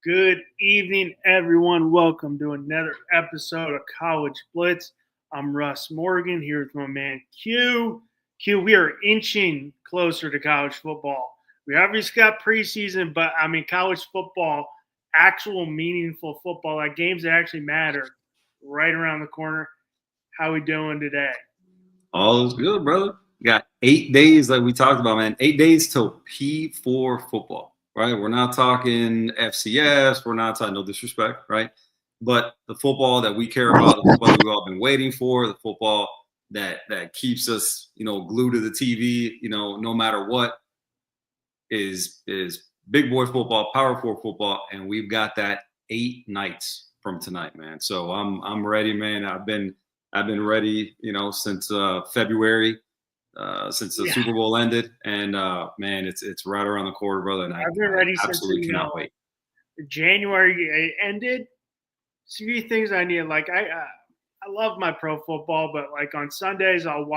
Good evening, everyone. Welcome to another episode of College Blitz. I'm Russ Morgan here with my man Q. Q, we are inching closer to college football. We obviously got preseason, but college football, actual meaningful football, like games that actually matter, right around the corner. How we doing today? All is good, brother. We got 8 days, like we talked about, man. 8 days till P4 football, right? We're not talking FCS. We're not talking, no disrespect, right? But the football that we care about, the football that we've all been waiting for, the football that keeps us, glued to the TV, no matter what, is big boy football, Power 4 football, and we've got that 8 nights from tonight, man. So I'm ready, man. I've been ready, since February, since the Super Bowl ended, and man, it's right around the corner, brother. And I've been ready absolutely since cannot wait. January ended. So a few things I need. Like I love my pro football, but like on Sundays I'll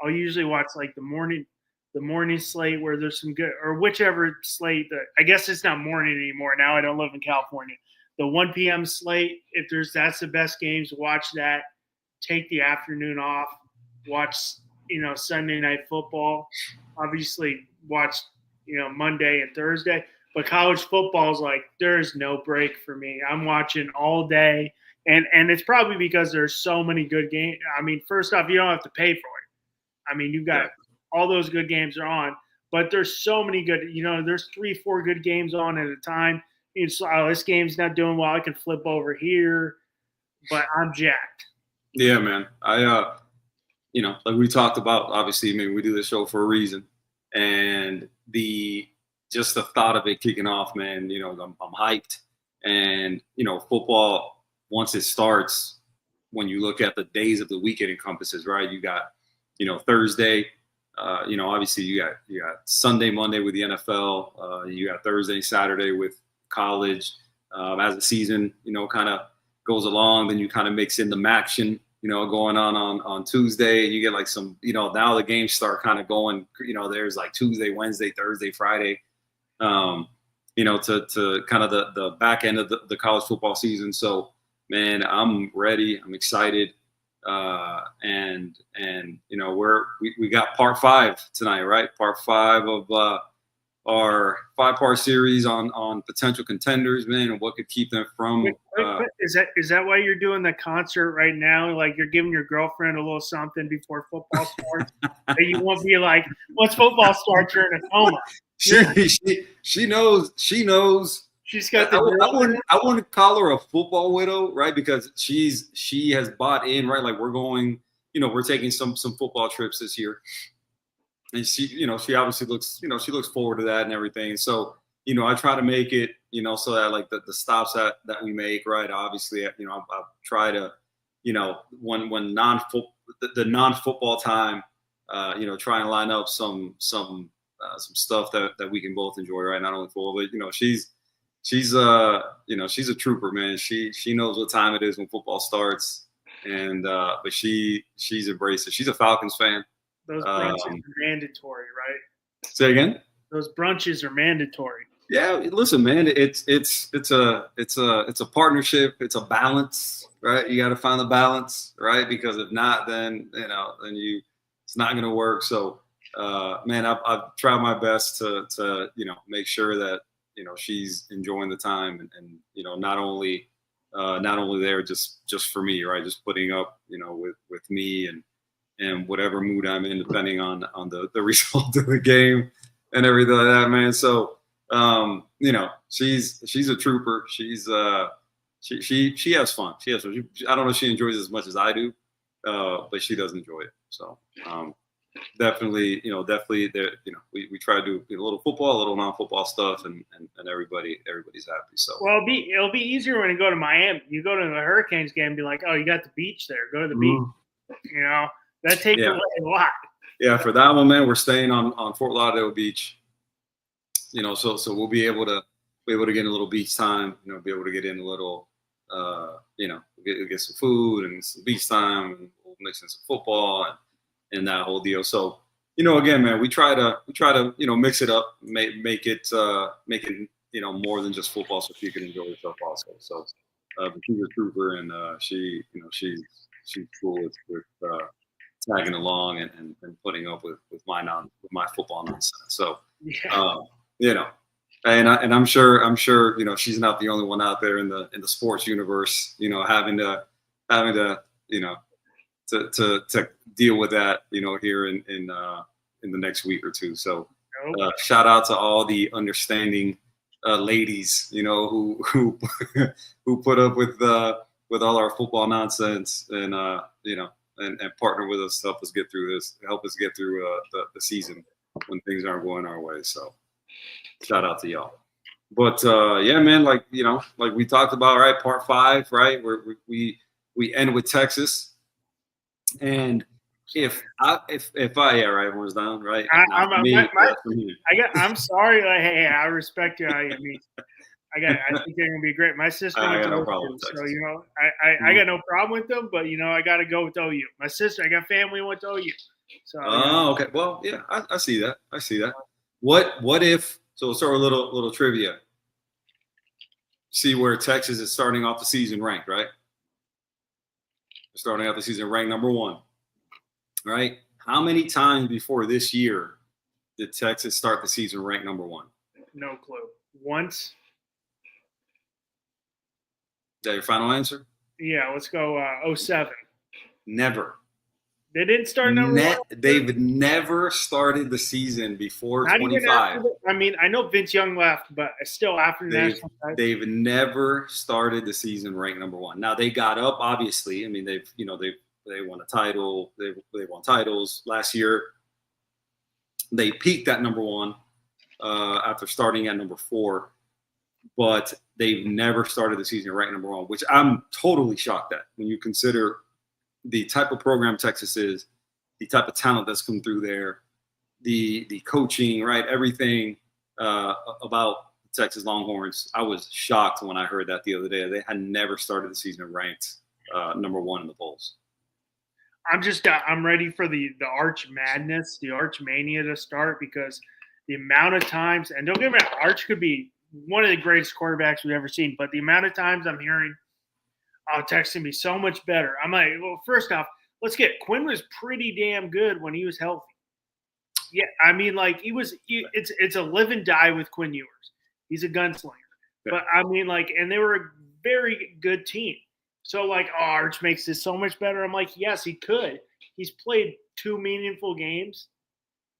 usually watch like the morning slate where there's some good, or whichever slate that, I guess it's not morning anymore. Now I don't live in California. The 1 p.m. slate, that's the best games, watch that. Take the afternoon off, watch, Sunday night football. Obviously watch, Monday and Thursday. But college football is like, there's no break for me. I'm watching all day. And it's probably because there's so many good games. First off, you don't have to pay for it. You've got all those good games are on. But there's so many good, there's 3-4 good games on at a time. This game's not doing well. I can flip over here. But I'm jacked. Yeah, man. Like we talked about, obviously, we do this show for a reason. And just the thought of it kicking off, man, I'm hyped. And, football, once it starts, when you look at the days of the week it encompasses, right? You got, Thursday, obviously you got Sunday, Monday with the NFL. You got Thursday, Saturday with college. As the season, kind of goes along, then you kind of mix in the action, going on Tuesday, and you get like some, now the games start kind of going, there's like Tuesday, Wednesday, Thursday, Friday, to kind of the back end of the college football season. So, man, I'm ready. I'm excited. And we got part 5 tonight, right? Part 5 of our 5-part series on potential contenders, man, and what could keep them from. Is that why you're doing the concert right now? Like you're giving your girlfriend a little something before football starts? That you won't be like, once football starts, you're in a coma. She knows. She's got I wouldn't call her a football widow, right? Because she has bought in, right? Like we're going, we're taking some football trips this year. And she obviously looks, she looks forward to that and everything. So, I try to make it, so that like the stops that we make, right? Obviously, I try to, when the non-football time, try and line up some stuff that we can both enjoy, right? Not only football, but she's a trooper, man. She knows what time it is when football starts, and but she's embraced it. She's a Falcons fan. Those brunches are mandatory, right? Say again? Those brunches are mandatory. Yeah, listen, man. It's a partnership. It's a balance, right? You got to find the balance, right? Because if not, then it's not going to work. So, man, I've tried my best to make sure that she's enjoying the time and not only there just for me, right? Just putting up with me and whatever mood I'm in, depending on the result of the game and everything like that, man. So, she's a trooper. She's she has fun. She has fun. I don't know if she enjoys it as much as I do, but she does enjoy it. So, definitely there, we try to do a little football, a little non-football stuff, and everybody's happy. So, well, it'll be easier when you go to Miami. You go to the Hurricanes game and be like, oh, you got the beach there. Go to the beach. That takes away a lot. Yeah, for that one, man, we're staying on Fort Lauderdale Beach. So we'll be able to get a little beach time. Be able to get in a little, get some food and some beach time, and we'll mix in some football and that whole deal. So, again, man, we try to mix it up, make it more than just football, so she could enjoy herself also. So, but she's a trooper, and she's cool with tagging along and putting up with my football nonsense. So, and I'm sure she's not the only one out there in the sports universe, having to to deal with that, here in the next week or two. So, shout out to all the understanding ladies, who who put up with all our football nonsense and and partner with us to help us get through the season when things aren't going our way. So, shout out to y'all. But yeah, man, like we talked about, right? Part 5, right? Where we end with Texas. And if I everyone's down, right? I'm sorry. Like, hey, I respect you. I mean, I think they're gonna be great. My sister went to OU, so I got no problem with them. But I got to go with OU. My sister, I got family went to OU. So. Okay. Well, yeah, I see that. What if? So, we'll start with a little trivia. See where Texas is starting off the season ranked, right? Starting out the season ranked number 1, right? How many times before this year did Texas start the season ranked number 1? No clue. Once. Is that your final answer? Yeah, let's go 07. Never. They didn't start number 1? They've never started the season before 25. I mean, I know Vince Young left, but still after the national title. They've never started the season ranked number 1. Now, they got up, obviously. I mean, they won a title. They won titles last year. They peaked at number 1 after starting at number 4. But they've never started the season ranked number 1, which I'm totally shocked at when you consider the type of program Texas is, the type of talent that's come through there, the coaching, right? Everything about the Texas Longhorns. I was shocked when I heard that the other day. They had never started the season ranked number 1 in the polls. I'm ready for the Arch madness, the Arch mania to start, because the amount of times, and don't get me wrong, Arch could be one of the greatest quarterbacks we've ever seen, but the amount of times I'm hearing, Texas can be so much better. I'm like, well, first off, Quinn was pretty damn good when he was healthy. Yeah, I mean, like it's a live and die with Quinn Ewers. He's a gunslinger. Yeah. But I mean, and they were a very good team. So Arch makes this so much better. I'm like, yes, he could. He's played 2 meaningful games.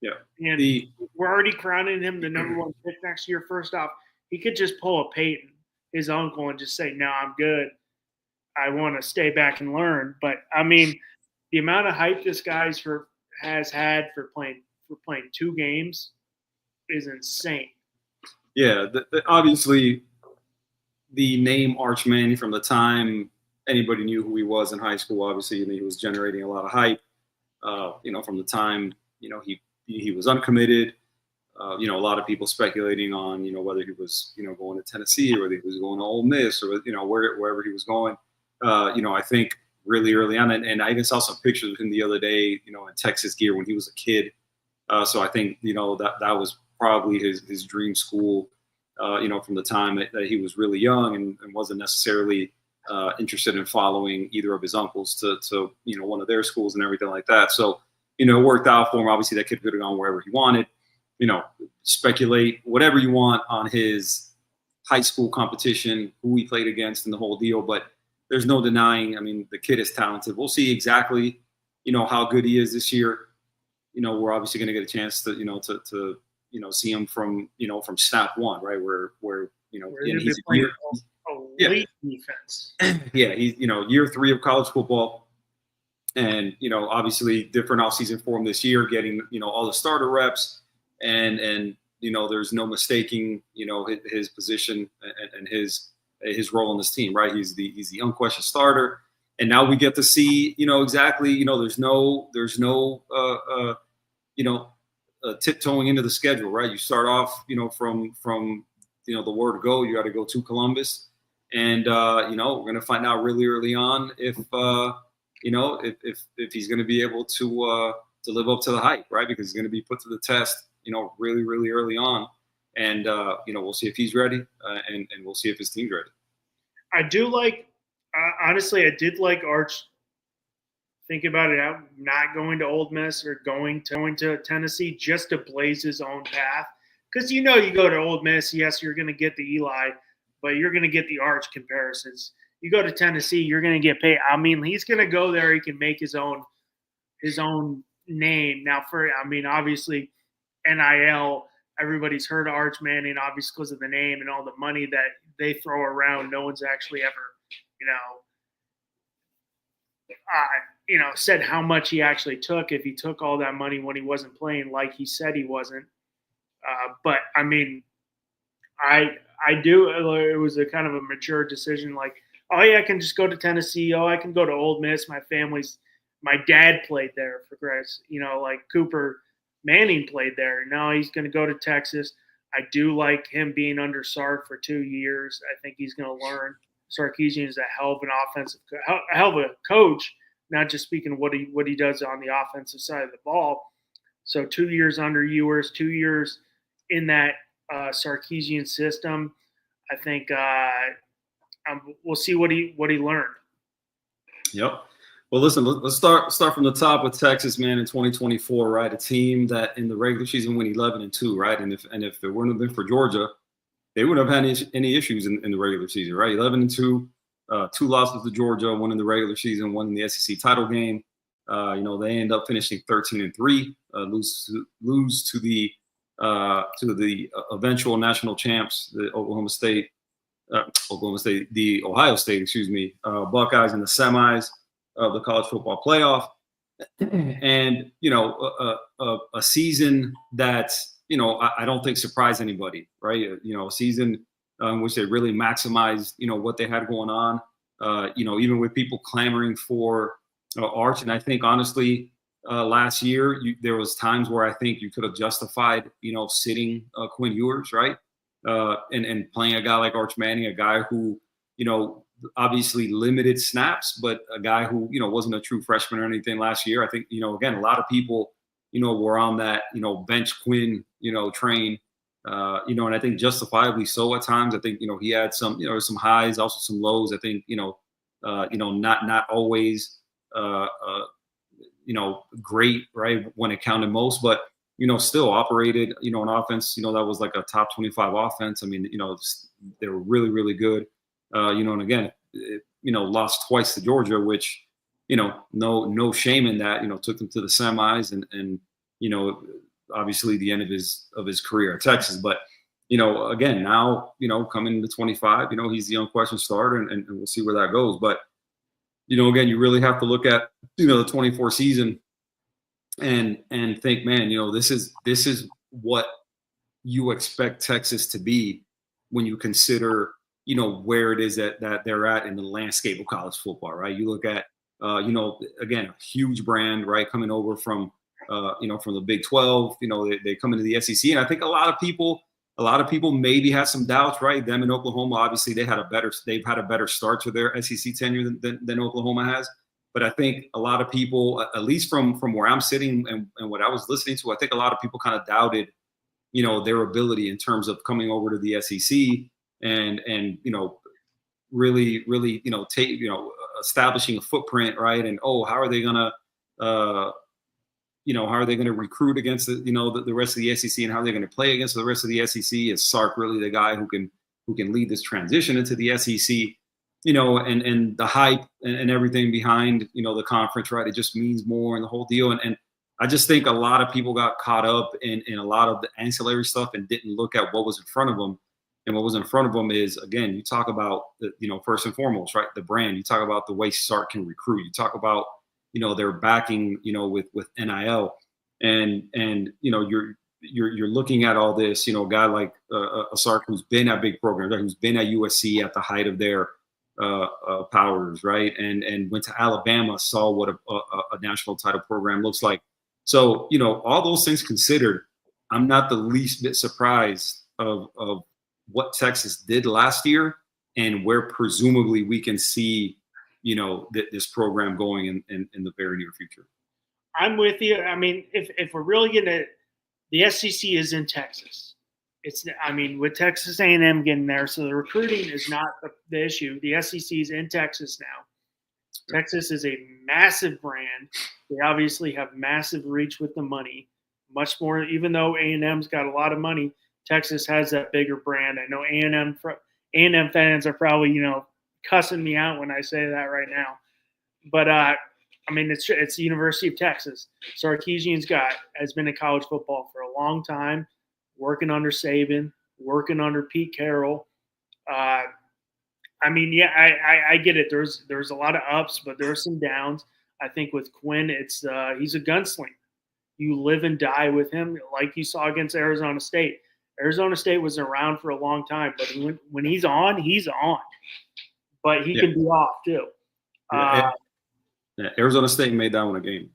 Yeah. And we're already crowning him the number 1 pick next year. First off, he could just pull a Peyton, his uncle, and just say, no, I'm good. I want to stay back and learn. But I mean, the amount of hype this guy's has had for playing 2 games is insane. Yeah, obviously the name Arch Manning, from the time anybody knew who he was in high school, obviously, he was generating a lot of hype. From the time he was uncommitted. A lot of people speculating on whether he was going to Tennessee, or whether he was going to Ole Miss, or wherever he was going. I think really early on, and I even saw some pictures of him the other day, in Texas gear when he was a kid. So I think that was probably his dream school. From the time that he was really young and wasn't necessarily interested in following either of his uncles to one of their schools and everything like that. So it worked out for him. Obviously, that kid could have gone wherever he wanted. Speculate whatever you want on his high school competition, who he played against, and the whole deal. But there's no denying. I mean, the kid is talented. We'll see exactly, how good he is this year. We're obviously going to get a chance to see him from snap 1, right? Where he's elite defense. Yeah, he's year 3 of college football, and obviously different offseason for him this year, getting all the starter reps, and there's no mistaking his position and his role on this team, right? He's the unquestioned starter, and now we get to see exactly there's no tiptoeing into the schedule, right? You start off from the word go, you got to go to Columbus, and we're going to find out really early on if he's going to be able to live up to the hype, right? Because he's going to be put to the test really really early on, And we'll see if he's ready, and we'll see if his team's ready. I do like, honestly, I did like Arch. Think about it, not going to Ole Miss or going to Tennessee just to blaze his own path. Because you go to Ole Miss, yes, you're going to get the Eli, but you're going to get the Arch comparisons. You go to Tennessee, you're going to get paid. I mean, he's going to go there. He can make his own name. Now, obviously, NIL, everybody's heard of Arch Manning, obviously because of the name and all the money that they throw around. No one's actually ever, said how much he actually took, if he took all that money when he wasn't playing like he said he wasn't. But, I mean, I do. It was a kind of a mature decision, like, oh, yeah, I can just go to Tennessee. Oh, I can go to Ole Miss. My dad played there for Christ. Like Cooper Manning played there. Now he's going to go to Texas. I do like him being under Sark for 2 years. I think he's going to learn. Sarkisian is a hell of a coach, not just speaking of what he does on the offensive side of the ball. So 2 years under Ewers, 2 years in that Sarkisian system. I think we'll see what he learned. Yep. Well, listen, let's start from the top with Texas, man, in 2024, right? A team that in the regular season went 11-2, right? And if it wouldn't have been for Georgia, they wouldn't have had any issues in the regular season, right? 11-2, 2 losses to Georgia, 1 in the regular season, 1 in the SEC title game. They end up finishing 13-3, lose to the eventual national champs, the Ohio State, Buckeyes in the semis of the college football playoff. And, a season that, I don't think surprised anybody, right? A season in which they really maximized, what they had going on, even with people clamoring for Arch. And I think, honestly, last year, there was times where I think you could have justified, sitting Quinn Ewers, right? And playing a guy like Arch Manning, a guy who, obviously limited snaps, but a guy who, wasn't a true freshman or anything last year. I think, again, a lot of people, were on that, bench Quinn, train, and I think justifiably so at times. I think, he had some, some highs, also some lows. I think, not always, great, right, when it counted most, but, still operated, an offense, that was like a top 25 offense. I mean, they were really, really good. And again, lost twice to Georgia, which, no shame in that, took them to the semis and obviously the end of his career at Texas. But, again, now, coming into 25, he's the unquestioned starter and we'll see where that goes. But, again, you really have to look at, the 24 season and think, man, this is what you expect Texas to be when you consider, where it is that they're at in the landscape of college football, right? You look at, again, a huge brand, right, coming over from the Big 12. They come into the SEC, and I think a lot of people maybe have some doubts, right? Them in Oklahoma, obviously, they've had a better start to their SEC tenure than Oklahoma has. But I think a lot of people, at least from where I'm sitting and what I was listening to, I think a lot of people kind of doubted, their ability in terms of coming over to the SEC. And really, establishing a footprint, right? And how are they gonna recruit against the rest of the SEC, and how are they gonna play against the rest of the SEC? Is Sark really the guy who can lead this transition into the SEC? And the hype and everything behind the conference, right? It just means more and the whole deal. And I just think a lot of people got caught up in a lot of the ancillary stuff and didn't look at what was in front of them. And what was in front of them is, again, you talk about, first and foremost, right, the brand. You talk about the way Sark can recruit. You talk about, their backing, with NIL. And you're looking at all this, a guy like a Sark who's been at big programs, right, who's been at USC at the height of their powers, right, and went to Alabama, saw what a national title program looks like. So, all those things considered, I'm not the least bit surprised of what Texas did last year and where presumably we can see, this program going in the very near future. I'm with you. I mean, if we're really going to, the SEC is in Texas. I mean, with Texas A&M getting there, so the recruiting is not the issue. The SEC is in Texas now. Texas is a massive brand. They obviously have massive reach with the money, much more. Even though A&M's got a lot of money, Texas has that bigger brand. I know A&M fans are probably cussing me out when I say that right now, but I mean it's the University of Texas. Sarkisian's has been in college football for a long time, working under Saban, working under Pete Carroll. I mean, yeah, I get it. There's a lot of ups, but there are some downs. I think with Quinn, he's a gunslinger. You live and die with him, like you saw against Arizona State. Arizona State was around for a long time, but when he's on, he's on. But he can be off too. Arizona State made that one a game.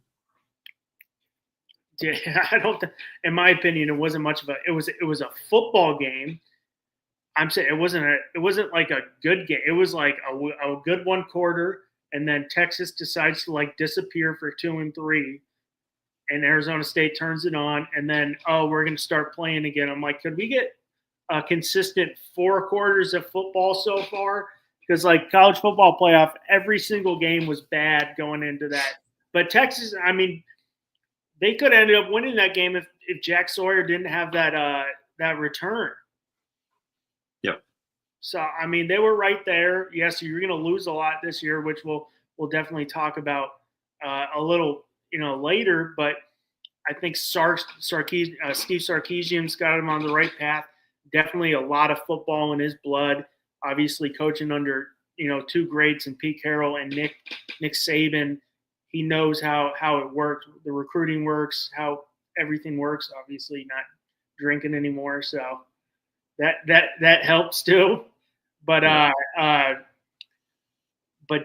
Yeah, I don't. In my opinion, it wasn't much of a. It was a football game. I'm saying it wasn't like a good game. It was like a good one quarter, and then Texas decides to disappear for 2 and 3, and Arizona State turns it on, and then we're going to start playing again. I'm like, could we get a consistent 4 quarters of football so far? Because college football playoff, every single game was bad going into that. But Texas, I mean, they could have ended up winning that game if Jack Sawyer didn't have that return. Yep. So I mean, they were right there. Yes, you're going to lose a lot this year, which we'll definitely talk about a little later. But I think Steve Sarkisian's got him on the right path. Definitely a lot of football in his blood. Obviously, coaching under 2 greats in Pete Carroll and Nick Saban. He knows how it works, the recruiting works, how everything works. Obviously, not drinking anymore, so that helps too. But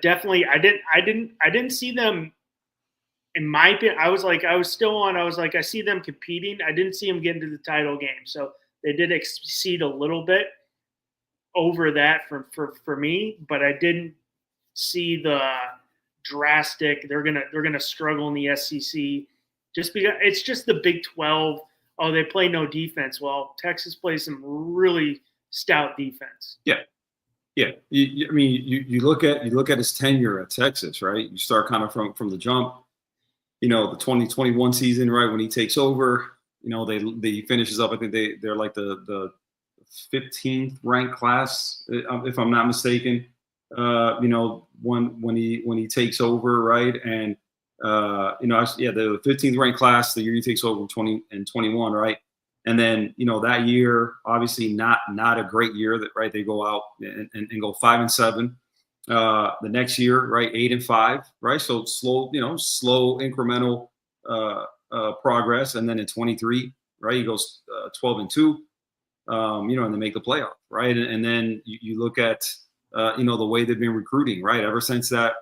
definitely, I didn't see them. In my opinion, I was I see them competing. I didn't see them getting to the title game, so they did exceed a little bit over that for me, but I didn't see the drastic. They're gonna struggle in the SEC just because it's just the Big 12. Oh, they play no defense. Well, Texas plays some really stout defense. Yeah. I mean, you look at his tenure at Texas, right? You start kind of from the jump. The 2021 season, right, when he takes over. They finishes up. I think they're like the 15th ranked class, if I'm not mistaken. When he takes over, right, and the 15th ranked class the year he takes over in 20 and 21, right, and then that year obviously not a great year, that right, they go out and go 5-7. The next year, right, 8-5, right, so slow incremental progress, and then in 23, right, he goes 12-2, and they make the playoff, right, and then you look at the way they've been recruiting, right, ever since that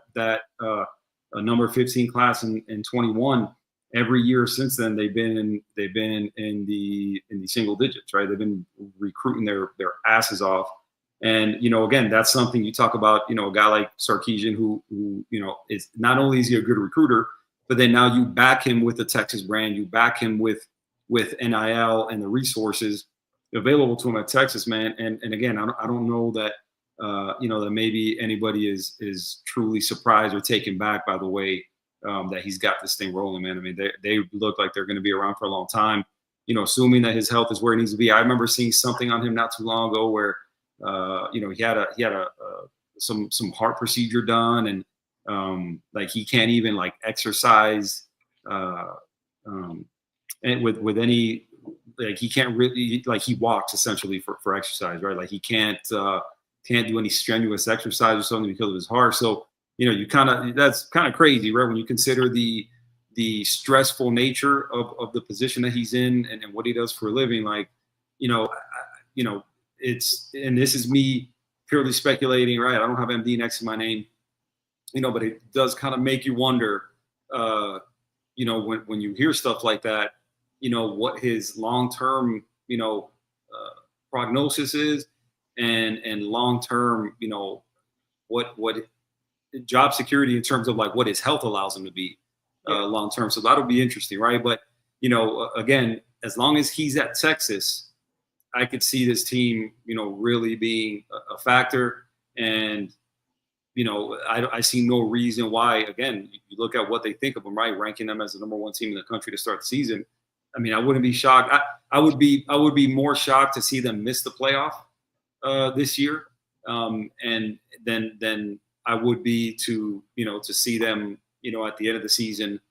number 15 class in 21. Every year since then, they've been in the single digits, right? They've been recruiting their asses off, and again, that's something you talk about. A guy like Sarkisian, who is not only is he a good recruiter, but then now you back him with the Texas brand, you back him with NIL and the resources available to him at Texas, man. And again, I don't know that that maybe anybody is truly surprised or taken back by the way that he's got this thing rolling, man. I mean, they look like they're going to be around for a long time, assuming that his health is where it needs to be. I remember seeing something on him not too long ago where, he had some heart procedure done, and he can't even exercise, and with any, he can't really, he walks essentially for exercise, right? He can't do any strenuous exercise or something because of his heart. So, that's kind of crazy, right? When you consider the stressful nature of the position that he's in and what he does for a living, it's, and this is me purely speculating, right? I don't have MD next to my name, but it does kind of make you wonder, when you hear stuff like that, what his long-term, prognosis is, and long-term, what job security in terms of what his health allows him to be long-term. So that'll be interesting, right? But, again, as long as he's at Texas, I could see this team, really being a factor. And, I see no reason why, again, you look at what they think of them, right? Ranking them as the number 1 team in the country to start the season. I mean, I wouldn't be shocked. I would be more shocked to see them miss the playoff this year. And then I would be to see them, at the end of the season,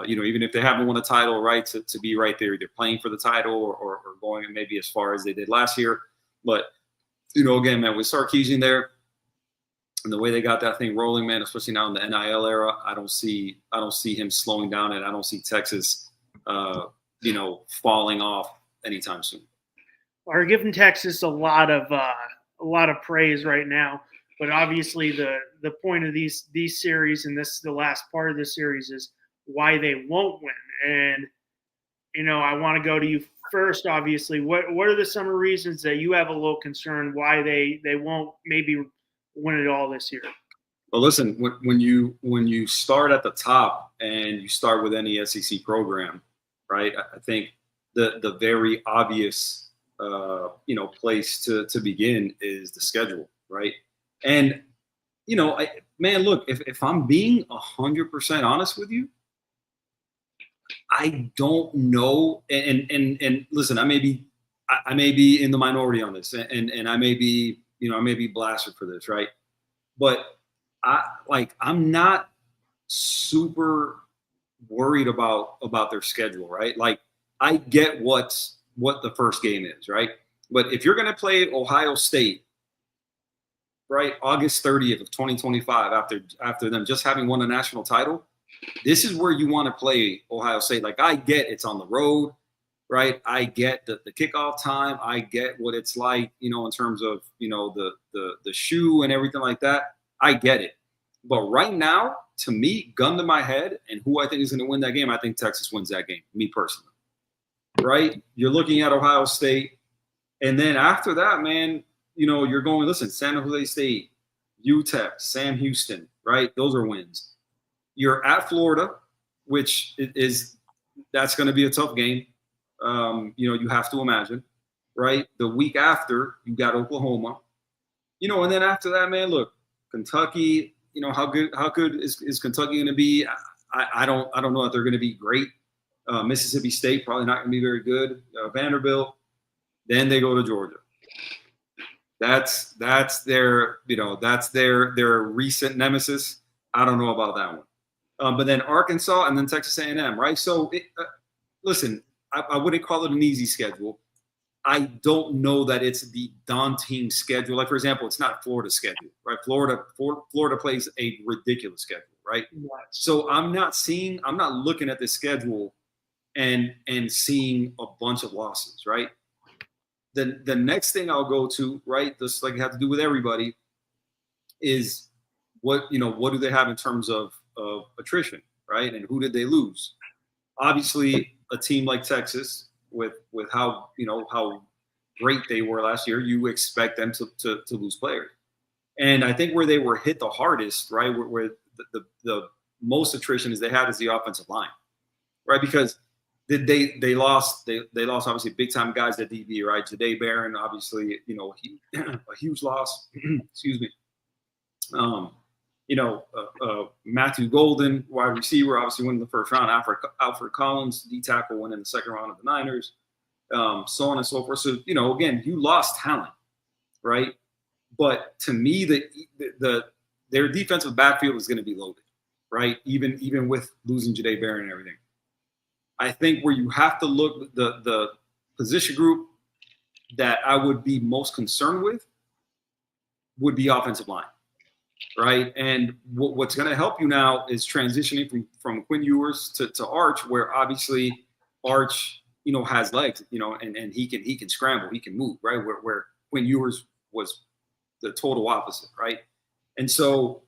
even if they haven't won a title, right, to be right there, either playing for the title or going maybe as far as they did last year. But, again, man, with Sarkisian there and the way they got that thing rolling, man, especially now in the NIL era, I don't see him slowing down, and I don't see Texas, falling off anytime soon. We're giving Texas a lot of praise right now, but obviously the point of these series, and this is the last part of the series, is why they won't win. And I want to go to you first. Obviously, what are some of the reasons that you have a little concern why they won't maybe win it all this year? Well, listen, when you start at the top and you start with any SEC program, right? I think the very obvious place to begin is the schedule, right? And man, look, if I'm being 100% honest with you, I don't know. And listen, I may be in the minority on this, and I may be blasted for this, right? But I'm not super worried about their schedule, right? Like, I get what the first game is, right? But if you're going to play Ohio State, right, August 30th of 2025, after them just having won a national title, this is where you want to play Ohio State. Like, I get it's on the road, right? I get the kickoff time. I get what it's like, in terms of, the shoe and everything like that. I get it. But right now, to me, gun to my head, and who I think is going to win that game, I think Texas wins that game, me personally. Right? You're looking at Ohio State. And then after that, man, you're going, listen, San Jose State, UTEP, Sam Houston, right? Those are wins. You're at Florida, which that's going to be a tough game. You have to imagine, right? The week after, you got Oklahoma, and then after that, man, look, Kentucky, how good is Kentucky going to be? I don't know if they're going to be great. Mississippi State, probably not going to be very good. Vanderbilt, then they go to Georgia. That's their recent nemesis. I don't know about that one. But then Arkansas and then Texas A&M, right? So, listen, I wouldn't call it an easy schedule. I don't know that it's the daunting schedule. Like, for example, it's not Florida's schedule, right? Florida plays a ridiculous schedule, right? So I'm not looking at the schedule and seeing a bunch of losses, right? The next thing I'll go to, right, just like you have to do with everybody, is what do they have in terms of attrition, right? And who did they lose? Obviously, a team like Texas, with how great they were last year, you expect them to lose players. And I think where they were hit the hardest, right, where the most attrition is the offensive line, right? Because they lost obviously big time guys at DB, right? Jahdae Barron, obviously, a huge loss. Excuse me. Matthew Golden, wide receiver, obviously winning the first round. Alfred Collins, D tackle, went in the second round of the Niners. So on and so forth. So, again, you lost talent, right? But to me, their defensive backfield is going to be loaded, right? Even with losing Jahdae Barron and everything. I think where you have to look, the position group that I would be most concerned with would be offensive line, right? And what's going to help you now is transitioning from Quinn Ewers to Arch, where obviously Arch, has legs, and he can scramble, he can move, right? Where Quinn Ewers was the total opposite, right? And so,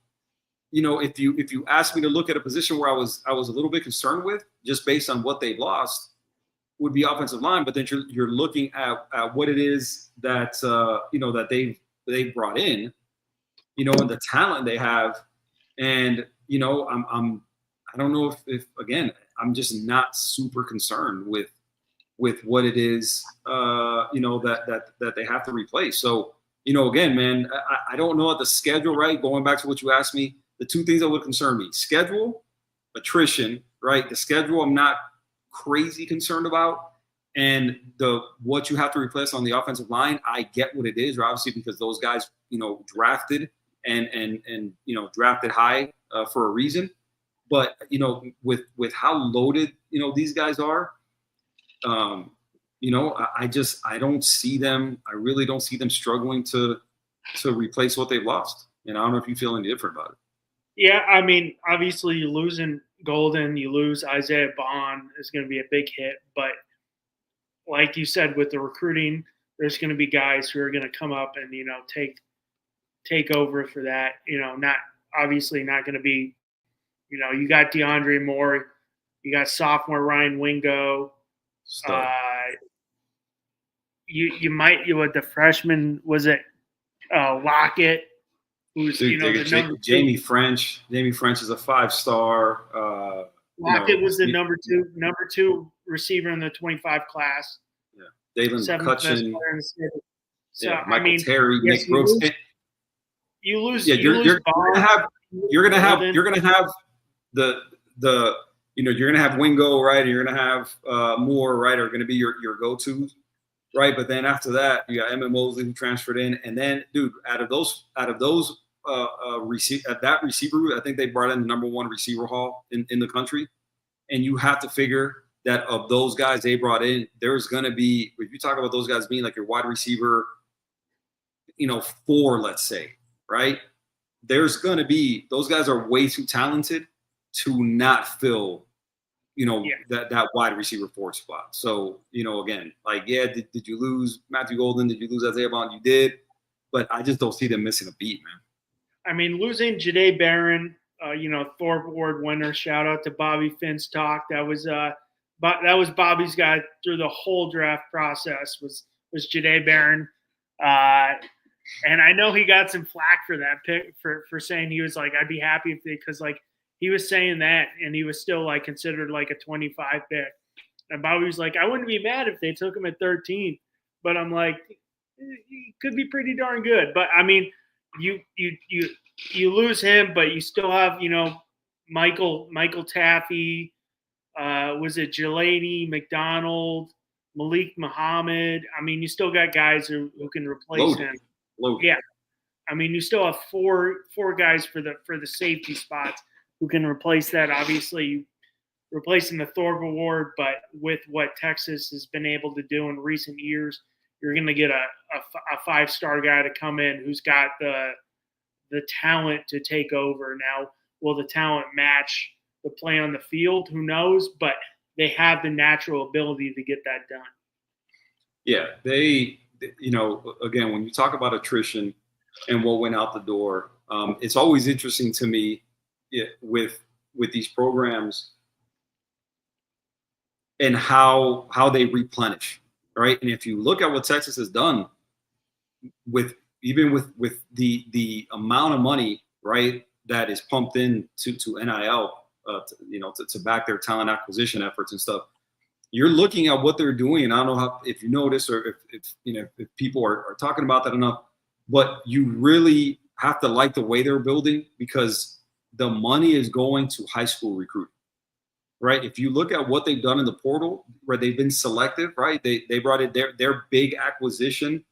if you ask me to look at a position where I was a little bit concerned with, just based on what they've lost, would be offensive line. But then you're looking at what it is that that they've brought in, and the talent they have, and I don't know if again, I'm just not super concerned with with what it is, that they have to replace. So, again, man, I don't know at the schedule, right? Going back to what you asked me, the two things that would concern me: schedule, attrition, right? The schedule I'm not crazy concerned about, and what you have to replace on the offensive line, I get what it is, obviously, because those guys, drafted and drafted high for a reason. But with how loaded these guys are, I don't see them. I really don't see them struggling to replace what they've lost. And I don't know if you feel any different about it. Yeah, I mean, obviously you're losing Golden, you lose Isaiah Bond is going to be a big hit. But like you said, with the recruiting, there's going to be guys who are going to come up and take over for that. Not going to be. You got DeAndre Moore, you got sophomore Ryan Wingo. With the freshman, was it Lockett? Who's the number Jamie French. Jamie French is a 5-star. Lockett was the number two receiver in the 25 class. Yeah, Dalen McCutcheon. So Michael Terry, Nick Brooks. You lose. Yeah, you're gonna have you're gonna have the you're gonna have Wingo, right? And you're gonna have Moore, right? Are gonna be your go-tos, right? But then after that, you got Emmett Mosley who transferred in, and then dude, out of those that receiver route, I think they brought in the number one receiver haul in the country, and you have to figure that of those guys they brought in, there's gonna be, if you talk about those guys being like your wide receiver, 4, let's say, right? There's gonna be, those guys are way too talented to not fill, that wide receiver 4 spot. So, again, did you lose Matthew Golden? Did you lose Isaiah Bond? You did, but I just don't see them missing a beat, man. I mean, losing Jahdae Barron, Thorpe Award winner. Shout out to Bobby Finstock. That was Bobby's guy through the whole draft process. Was Jahdae Barron. And I know he got some flack for that pick for saying he was like, I'd be happy if because he was saying that and he was still considered a 25 pick. And Bobby was like, I wouldn't be mad if they took him at 13, but I'm like, he could be pretty darn good. But I mean, you lose him, but you still have, Michael Taffy, was it Jelani McDonald, Malik Muhammad. I mean, you still got guys who can replace him. Yeah. I mean, you still have four guys for the safety spots who can replace that. Obviously, replacing the Thorpe Award, but with what Texas has been able to do in recent years, you're going to get a 5-star guy to come in who's got the talent to take over. Now, will the talent match the play on the field? Who knows? But they have the natural ability to get that done. Yeah, they, again, when you talk about attrition and what went out the door, it's always interesting to me with these programs and how they replenish, right? And if you look at what Texas has done with the amount of money, right, that is pumped in to NIL, to back their talent acquisition efforts and stuff, you're looking at what they're doing. And I don't know if you notice or if people are talking about that enough, but you really have to like the way they're building because the money is going to high school recruiting, right? If you look at what they've done in the portal, where they've been selective, right? They brought in their big acquisition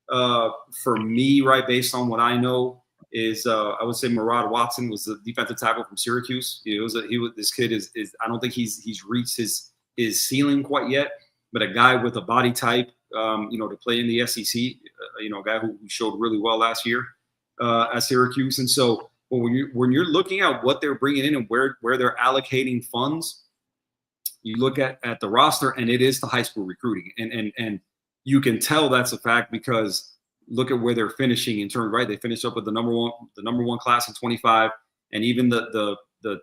for me, right, based on what I know, is I would say Murad Watson was the defensive tackle from Syracuse. This kid is I don't think he's reached his ceiling quite yet, but a guy with a body type, to play in the SEC, a guy who showed really well last year at Syracuse. And so when you're looking at what they're bringing in and where they're allocating funds, you look at the roster and it is the high school recruiting. And you can tell that's a fact because look at where they're finishing in terms, right? They finished up with the number one class in 25, and even the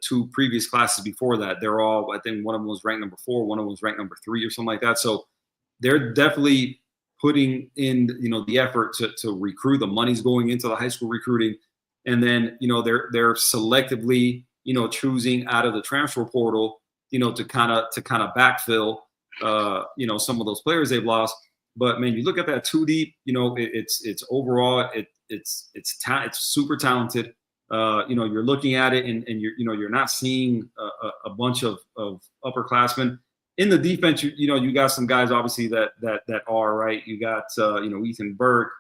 two previous classes before that, they're all, I think one of them was ranked number 4, one of them was ranked number 3 or something like that. So they're definitely putting in, the effort to recruit. The money's going into the high school recruiting. And then, they're selectively, choosing out of the transfer portal, to kind of backfill some of those players they've lost. But man, you look at that two deep, it's overall it's super talented. You're looking at it and you're not seeing a bunch of upperclassmen in the defense. You got some guys obviously that are right. You got Ethan Burke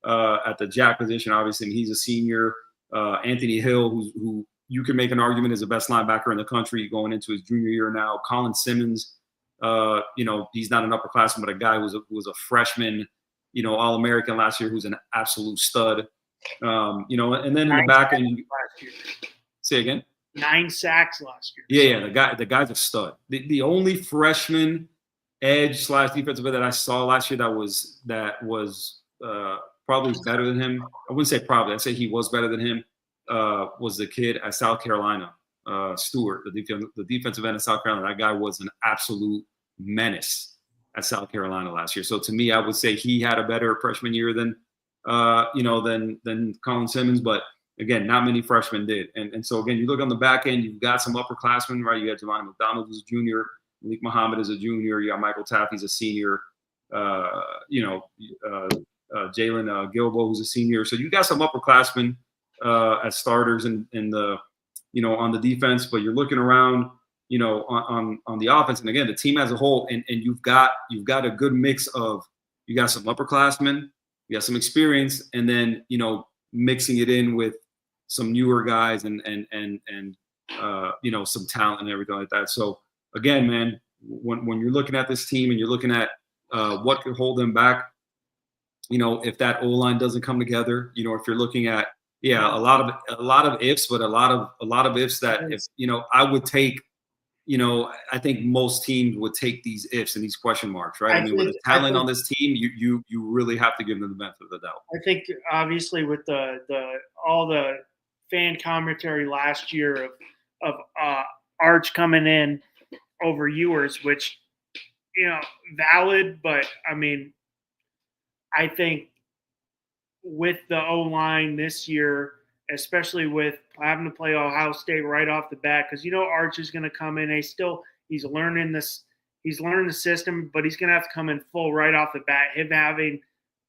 at the jack position. Obviously, he's a senior. Anthony Hill, who you can make an argument is the best linebacker in the country going into his junior year now. Colin Simmons. He's not an upperclassman, but a guy who was a freshman, All-American last year, who's an absolute stud. And then in the back end, say again. 9 sacks last year. Yeah, the guy's a stud. The only freshman edge / defensive end that I saw last year that was probably better than him. I wouldn't say probably. I'd say he was better than him. Was the kid at South Carolina. Stewart, the defensive end of South Carolina. That guy was an absolute menace at South Carolina last year. So to me, I would say he had a better freshman year than Colin Simmons. But again, not many freshmen did. And so again, you look on the back end, you've got some upperclassmen, right? You got Javon McDonald, who's a junior. Malik Muhammad is a junior. You got Michael Taffy's a senior. Jalen Gilbo, who's a senior. So you got some upperclassmen as starters in the on the defense, but you're looking around, on the offense, and again, the team as a whole, and you've got a good mix of, you got some upperclassmen, you got some experience, and then mixing it in with some newer guys and some talent and everything like that. So again, man, when you're looking at this team and you're looking at what could hold them back, if that O-line doesn't come together, if you're looking at a lot of ifs, but a lot of ifs that if I would take, I think most teams would take these ifs and these question marks, right? I mean, with the talent on this team, you really have to give them the benefit of the doubt. I think obviously with all the fan commentary last year of Arch coming in over Ewers, which valid, but I mean, I think with the O-line this year, especially with having to play Ohio State right off the bat, because Arch is going to come in. He's learning this. He's learning the system, but he's going to have to come in full right off the bat. Him having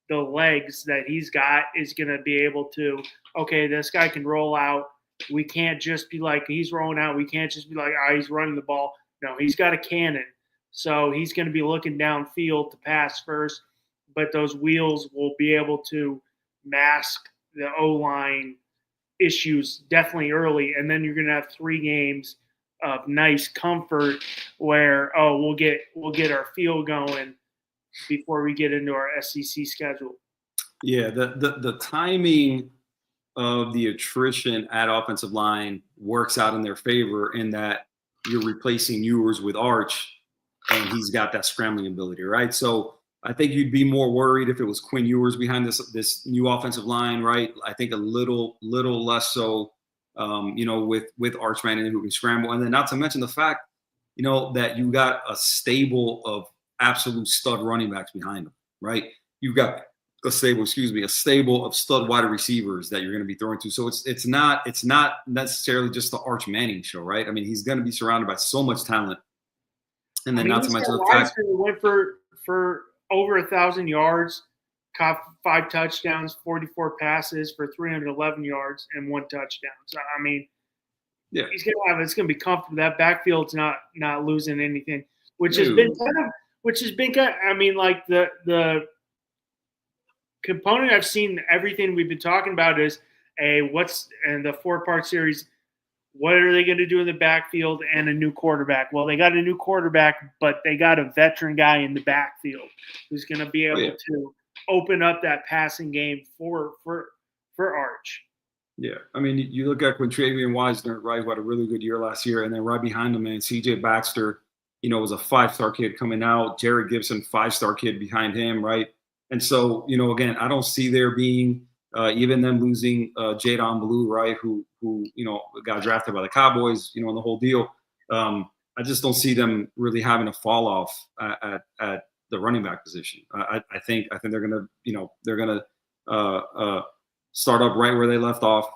the legs that he's got is going to be able to, okay, this guy can roll out. We can't just be like, he's rolling out. We can't just be like, he's running the ball. No, he's got a cannon. So he's going to be looking downfield to pass first, but those wheels will be able to mask the O-line issues definitely early, and then you're going to have 3 games of nice comfort where we'll get our feel going before we get into our SEC schedule. Yeah, the timing of the attrition at offensive line works out in their favor in that you're replacing Ewers with Arch, and he's got that scrambling ability, right? So I think you'd be more worried if it was Quinn Ewers behind this new offensive line, right? I think a little less so, with Arch Manning who can scramble, and then not to mention the fact, that you got a stable of absolute stud running backs behind them, right? You've got a stable of stud wide receivers that you're going to be throwing to. So it's not necessarily just the Arch Manning show, right? I mean, he's going to be surrounded by so much talent, and then not to mention the fact he went for over 1,000 yards, caught 5 touchdowns, 44 passes for 311 yards and 1 touchdown. So I mean, it's gonna be comfortable. That backfield's not losing anything, which has been I mean, like the component I've seen everything we've been talking about is and the 4-part series. What are they going to do in the backfield and a new quarterback? Well, they got a new quarterback, but they got a veteran guy in the backfield who's going to be able to open up that passing game for Arch. Yeah, I mean, you look at Quintravian Wisner, right, who had a really good year last year, and then right behind him, man, C.J. Baxter, was a 5-star kid coming out. Jared Gibson, 5-star kid behind him, right? And so, again, I don't see there being even them losing Jadon Blue, right, who got drafted by the Cowboys, and the whole deal. I just don't see them really having a fall off at the running back position. I think they're gonna start up right where they left off.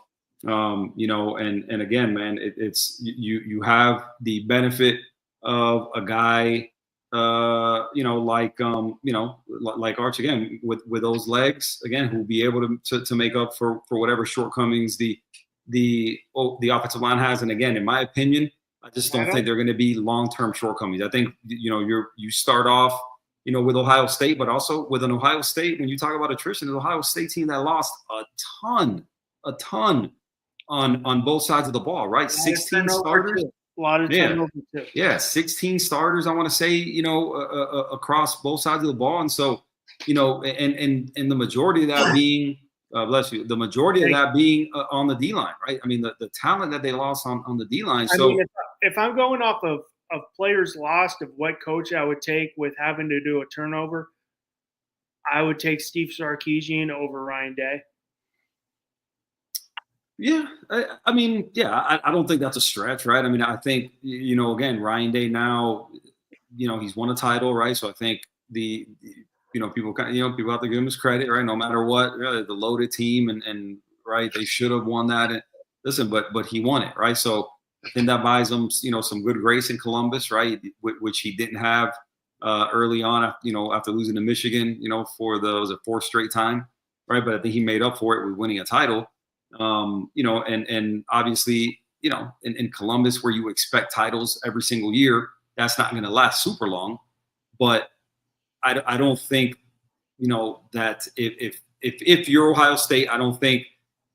And again, man, it's you have the benefit of a guy like Arch again with those legs again, who'll be able to make up for whatever shortcomings the offensive line has. And again, in my opinion, I just don't think they're going to be long-term shortcomings. I think you start off with Ohio State, but also with an Ohio State, when you talk about attrition, an Ohio State team that lost a ton on both sides of the ball, right? 16 starters. A lot of turnover too. Yeah, 16 starters, I want to say, across both sides of the ball. And so, and the majority of that being, bless you, the majority of that being on the D-line, right? I mean, the talent that they lost on the D-line. So I mean, if I'm going off of players lost, of what coach I would take with having to do a turnover, I would take Steve Sarkisian over Ryan Day. Yeah, I mean, I don't think that's a stretch, right? I mean, I think, again, Ryan Day now, he's won a title, right? So I think people people have to give him his credit, right? No matter what, really, the loaded team and right, they should have won that. And listen, but he won it, right? So I think that buys him, some good grace in Columbus, right? Which he didn't have early on, after losing to Michigan, for the fourth straight time, right? But I think he made up for it with winning a title. And obviously, in Columbus, where you expect titles every single year, that's not going to last super long. But I don't think, that if you're Ohio State, I don't think,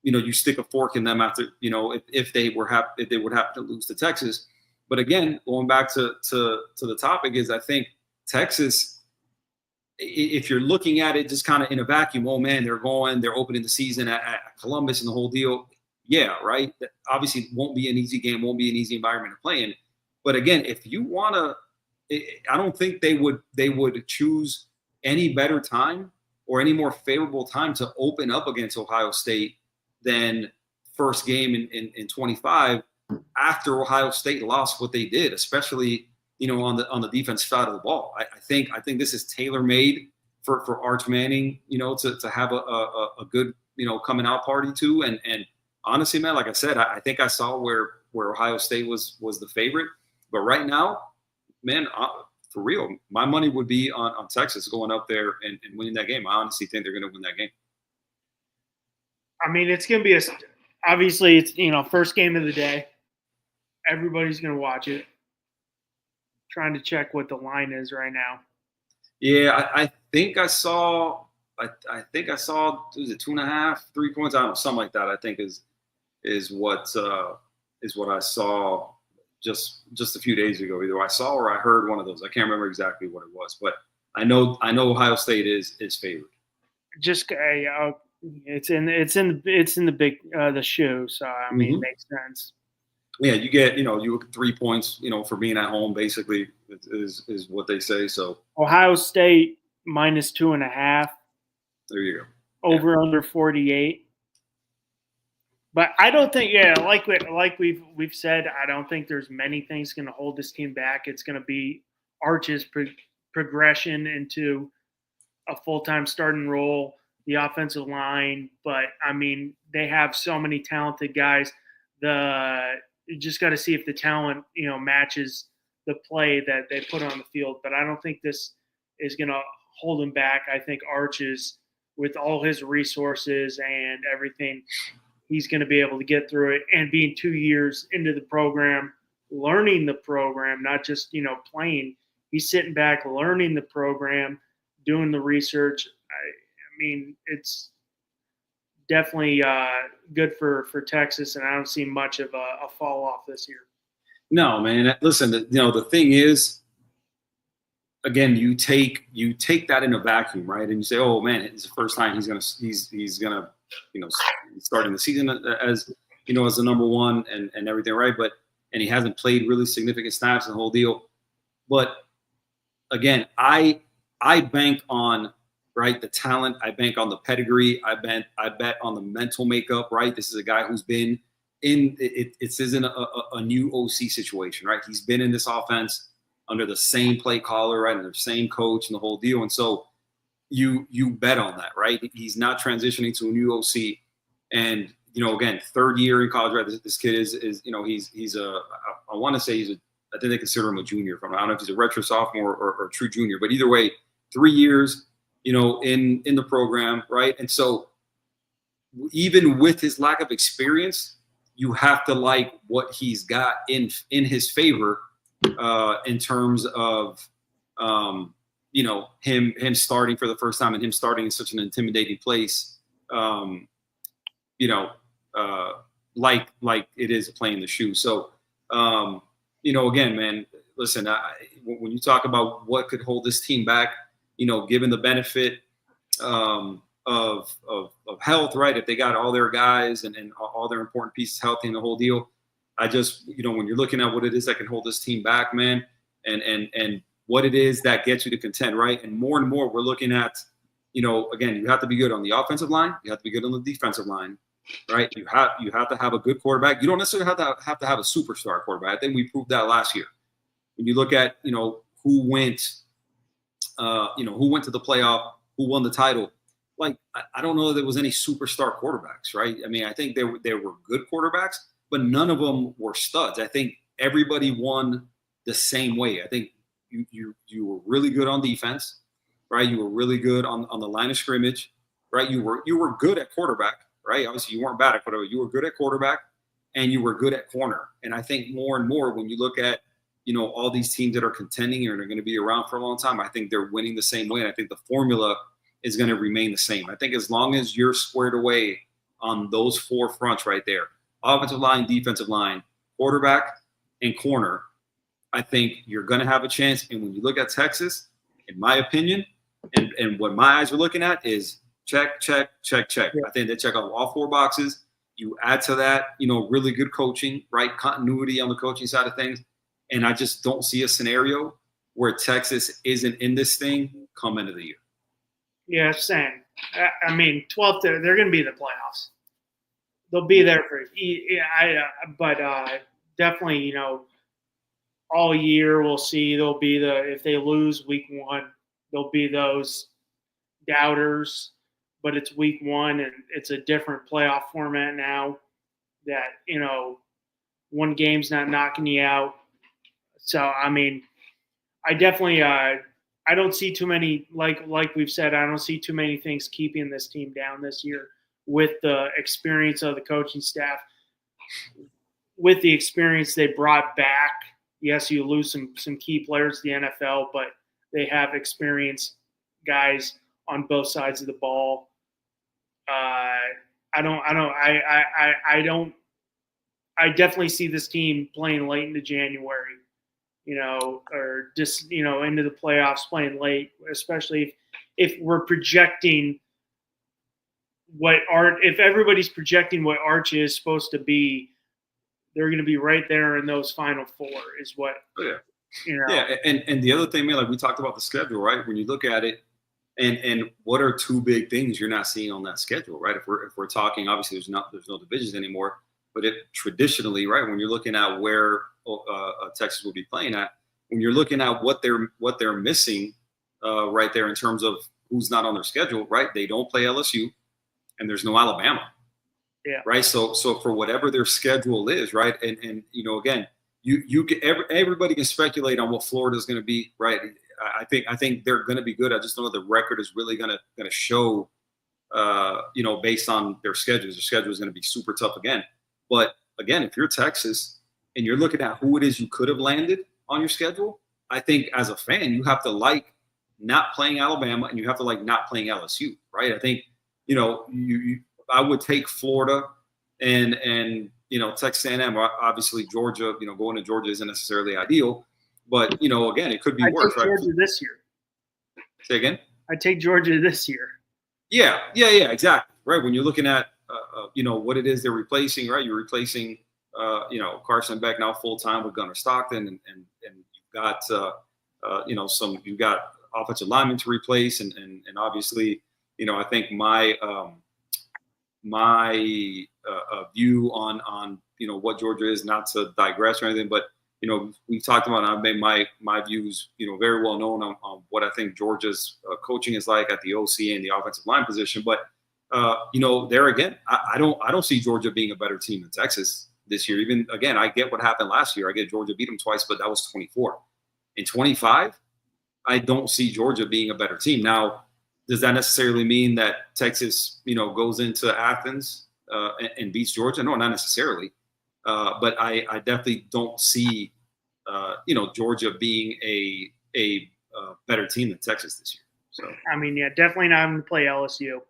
you stick a fork in them after, if they would have to lose to Texas. But again, going back to the topic is, I think Texas, if you're looking at it just kind of in a vacuum, oh man, they're opening the season at Columbus and the whole deal. Yeah, right. Obviously, it won't be an easy game, won't be an easy environment to play in. But again, if you want to, I don't think they would choose any better time or any more favorable time to open up against Ohio State than first game in 25 after Ohio State lost what they did, especially on the defense side of the ball. I think this is tailor-made for Arch Manning, to have a good, coming out party too. And honestly, man, like I said, I think I saw where Ohio State was the favorite. But right now, man, for real, my money would be on Texas going up there and winning that game. I honestly think they're going to win that game. I mean, it's going to be obviously it's, first game of the day. Everybody's going to watch it. Trying to check what the line is right now. Yeah, I think I saw. I think I saw. Was it 2.5, 3 points? I don't know, something like that. I think is what I saw just a few days ago. Either I saw or I heard one of those. I can't remember exactly what it was, but I know Ohio State is favored. Just it's in the big the shoe. So I mean, it makes sense. Yeah, you get, you get 3 points, for being at home, basically, is what they say. So Ohio State -2.5. There you go. Over under 48. But I don't think, like we've said, I don't think there's many things going to hold this team back. It's going to be Arch's progression into a full-time starting role, the offensive line. But I mean, they have so many talented guys. You just got to see if the talent, matches the play that they put on the field. But I don't think this is going to hold him back. I think Arch is, with all his resources and everything, he's going to be able to get through it. And being 2 years into the program, learning the program, not just, playing. He's sitting back, learning the program, doing the research. I mean, it's definitely good for Texas, and I don't see much of a fall off this year. No, man. Listen, the thing is, again, you take that in a vacuum, right? And you say, oh man, it's the first time he's gonna starting the season as the number one and everything, right? And he hasn't played really significant snaps and the whole deal. But again, I bank on, right, the talent. I bank on the pedigree. I bet on the mental makeup, right? This is a guy who's been in it. It isn't a new OC situation, right? He's been in this offense under the same play caller, right, under the same coach and the whole deal. And so you bet on that, right? He's not transitioning to a new OC. And, again, third year in college, right? This kid is he's I want to say he's I think they consider him a junior. I don't know if he's a retro sophomore or true junior, but either way, 3 years, in the program, right? And so even with his lack of experience, you have to like what he's got in his favor in terms of him starting for the first time and him starting in such an intimidating place, like it is playing the shoe. So, again, man, listen, when you talk about what could hold this team back, given the benefit of health, right? If they got all their guys and all their important pieces healthy and the whole deal, I just, when you're looking at what it is that can hold this team back, man, and what it is that gets you to contend, right? And more we're looking at, again, you have to be good on the offensive line. You have to be good on the defensive line, right? You have to have a good quarterback. You don't necessarily have to have a superstar quarterback. I think we proved that last year. When you look at, who went to the playoff, who won the title, like, I don't know that there was any superstar quarterbacks, right? I mean, I think there were good quarterbacks, but none of them were studs. I think everybody won the same way. I think you were really good on defense, right? You were really good on the line of scrimmage, right? You were good at quarterback, right? Obviously, you weren't bad at quarterback. You were good at quarterback, and you were good at corner. And I think more and more when you look at, all these teams that are contending and are going to be around for a long time, I think they're winning the same way. And I think the formula is going to remain the same. I think as long as you're squared away on those 4 fronts right there, offensive line, defensive line, quarterback, and corner, I think you're going to have a chance. And when you look at Texas, in my opinion, and what my eyes are looking at is check, check, check, check. Yeah. I think they check off all 4 boxes. You add to that, really good coaching, right? Continuity on the coaching side of things. And I just don't see a scenario where Texas isn't in this thing come into the year. Yeah, same. I mean, 12th, they're going to be in the playoffs. They'll be there for but definitely, all year we'll see. There'll be if they lose week 1, there'll be those doubters. But it's week 1, and it's a different playoff format now. That one game's not knocking you out. So I mean, I definitely I don't see too many like we've said. I don't see too many things keeping this team down this year with the experience of the coaching staff, with the experience they brought back. Yes, you lose some key players to the NFL, but they have experienced guys on both sides of the ball. I definitely see this team playing late into January, or just, into the playoffs playing late, especially if we're projecting if everybody's projecting what Arch is supposed to be, they're going to be right there in those final 4 is what, Yeah. And the other thing, man, like we talked about the schedule, right? When you look at it, and what are 2 big things you're not seeing on that schedule, right? If we're talking, obviously there's no divisions anymore, but traditionally, right, when you're looking at where Texas will be playing at, when you're looking at what they're missing right there in terms of who's not on their schedule, right? They don't play LSU, and there's no Alabama, right? So for whatever their schedule is, right, and again, you can, everybody can speculate on what Florida's going to be, right? I think they're going to be good. I just know the record is really going to show, based on their schedules. Their schedule is going to be super tough again. But again, if you're Texas and you're looking at who it is you could have landed on your schedule, I think as a fan, you have to like not playing Alabama and you have to like not playing LSU, right? I think, I would take Florida and Texas A&M. Obviously, Georgia, going to Georgia isn't necessarily ideal. But, again, it could be worse. I'd take Georgia this year. Say again? I'd take Georgia this year. Yeah, exactly. Right. When you're looking at, what it is they're replacing, right? You're replacing, Carson Beck now full-time with Gunnar Stockton. And you've got, you've got offensive linemen to replace. And obviously, I think my view on, what Georgia is, not to digress or anything, but, we've talked about, and I've made my views, very well known on what I think Georgia's coaching is like at the OC and the offensive line position. But, there again, I don't see Georgia being a better team than Texas. this year. Even again, I get what happened last year. I get Georgia beat them twice, but that was 24. In 25, I don't see Georgia being a better team. Now, does that necessarily mean that Texas, goes into Athens and beats Georgia? No, not necessarily. But I definitely don't see, Georgia being a better team than Texas this year. So I mean, yeah, definitely not having to play LSU.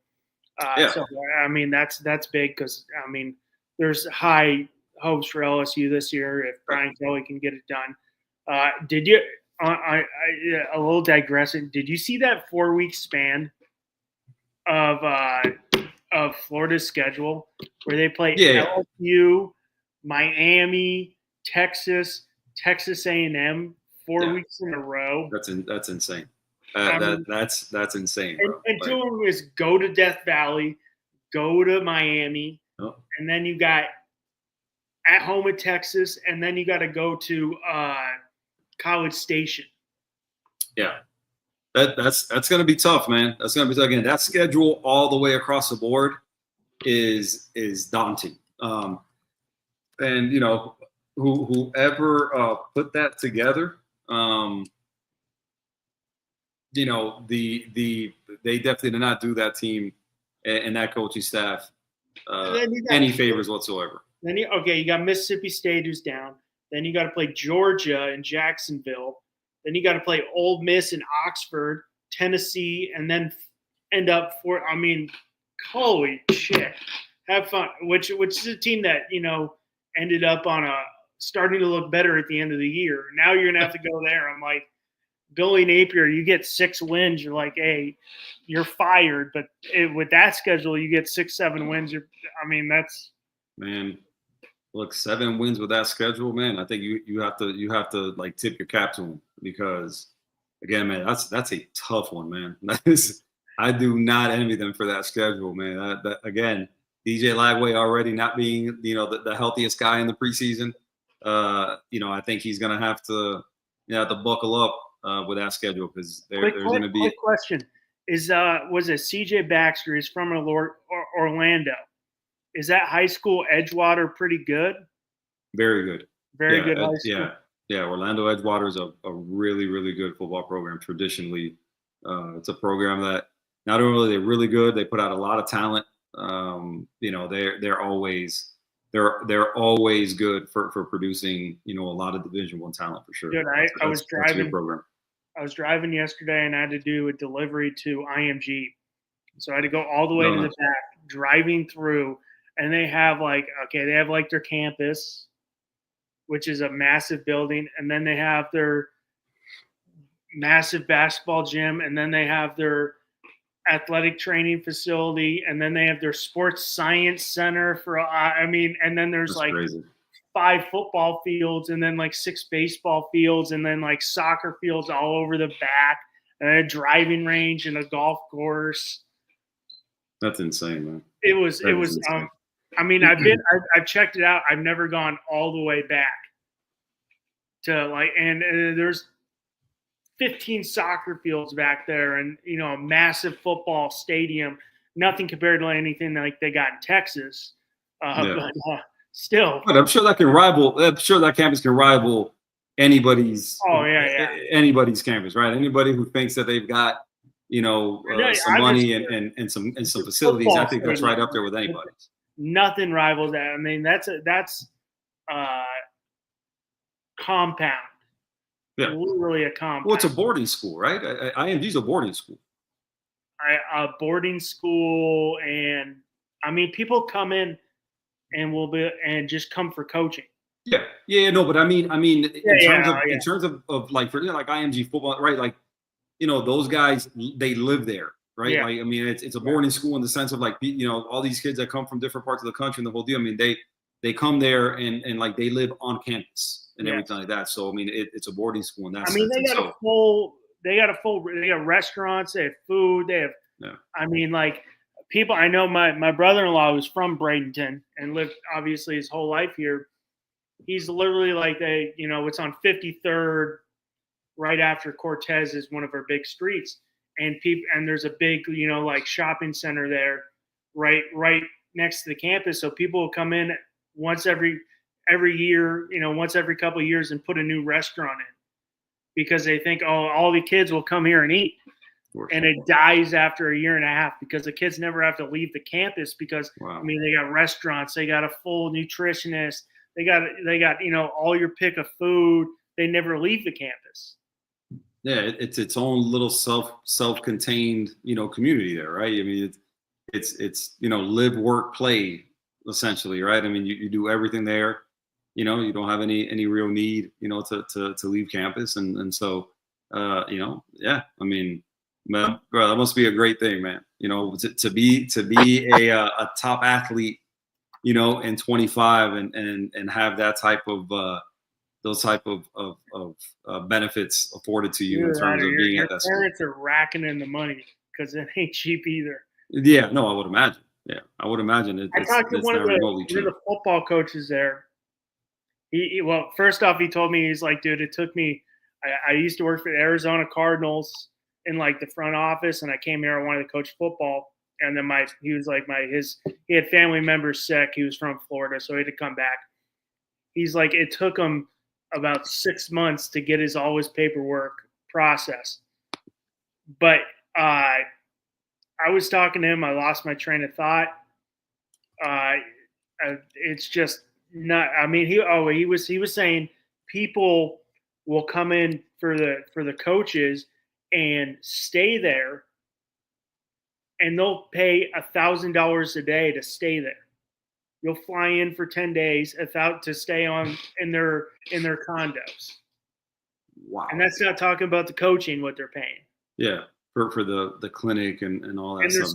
Yeah. So I mean, that's big because I mean, there's high hopes for LSU this year if Brian Kelly can get it done. Did you? A little digressing. Did you see that 4-week span of Florida's schedule where they play LSU, Miami, Texas, Texas A&M 4 weeks in a row? That's insane. That's insane. Bro. And two of them is go to Death Valley, go to Miami, and then you got at home at Texas, and then you got to go to College Station. Yeah, that's going to be tough, man. That's going to be tough. Again, that schedule all the way across the board is daunting. And whoever put that together. They definitely did not do that team and that coaching staff any favors whatsoever. Then you got Mississippi State who's down. Then you got to play Georgia and Jacksonville. Then you got to play Ole Miss and Oxford, Tennessee, and then end up holy shit. Have fun. Which is a team that ended up on starting to look better at the end of the year. Now you're gonna have to go there. I'm like, Billy Napier, you get 6 wins, you're like, hey, you're fired. But with that schedule, you get 6-7 wins. That's man. Look, 7 wins with that schedule, man. I think you have to like tip your cap to him because, again, man, that's a tough one, man. I do not envy them for that schedule, man. That again, DJ Lagway already not being the healthiest guy in the preseason. I think he's gonna have to buckle up with that schedule because there's going to be. Quick question: was it CJ Baxter? He's from Orlando. Is that high school Edgewater pretty good? Very good. Very good high school. Yeah. Orlando Edgewater is a really, really good football program. Traditionally, it's a program that not only they're really good, they put out a lot of talent. They're always good for producing a lot of Division I talent for sure. Dude, I was driving. I was driving yesterday and I had to do a delivery to IMG, so I had to go all the way to the back, driving through. And they have their campus, which is a massive building. And then they have their massive basketball gym. And then they have their athletic training facility. And then they have their sports science center and then there's crazy. 5 football fields and then 6 baseball fields and then soccer fields all over the back and a driving range and a golf course. That's insane, man. It was insane. I've checked it out. I've never gone all the way back to and there's 15 soccer fields back there and, a massive football stadium, nothing compared to anything like they got in Texas. But still. But I'm sure that campus can rival anybody's. Anybody's campus, right? Anybody who thinks that they've got, some money and some facilities. I think that's right up there with anybody's. Nothing rivals that. That's compound. Yeah. Literally a compound. Well, it's a boarding school, right? IMG's a boarding school. A boarding school, and people come in and just come for coaching. Yeah, no, but in terms of for IMG football, right? Those guys, they live there. Right. Yeah. It's a boarding school in the sense of all these kids that come from different parts of the country and the whole deal. They come there and they live on campus and everything like that. So, it's a boarding school in that sense. They got restaurants, they have food, they have, people, I know my brother-in-law who's from Bradenton and lived obviously his whole life here. He's literally it's on 53rd right after Cortez is one of our big streets. And there's a big, shopping center there, right next to the campus. So people will come in once every every year, once every couple of years, and put a new restaurant in because they think, oh, all the kids will come here and eat. And it dies after a year and a half because the kids never have to leave the campus because, they got restaurants, they got a full nutritionist, they got all your pick of food. They never leave the campus. Yeah, it's its own little self-contained, community there, right? I mean, it's live, work, play, essentially, right? I mean, you do everything there. You don't have any real need, to leave campus, and so, yeah. I mean, man, bro, that must be a great thing, man. To be a top athlete, in 25 and have that type of those type of benefits afforded to you in terms of being at that school. Parents are racking in the money because it ain't cheap either. Yeah, no, I would imagine. Yeah, I would imagine I talked to one of the football coaches there. Well, first off, he told me, he's like, dude, it took me. I used to work for the Arizona Cardinals in like the front office, and I came here. I wanted to coach football, and then he had family members sick. He was from Florida, so he had to come back. He's like, it took him about 6 months to get all his paperwork processed. But I was talking to him. I lost my train of thought. It's just not. I mean, he was saying people will come in for the coaches and stay there, and they'll pay $1,000 a day to stay there. You'll fly in for 10 days to stay in their condos. Wow. And that's not talking about the coaching, what they're paying. Yeah, for the clinic and all that and stuff.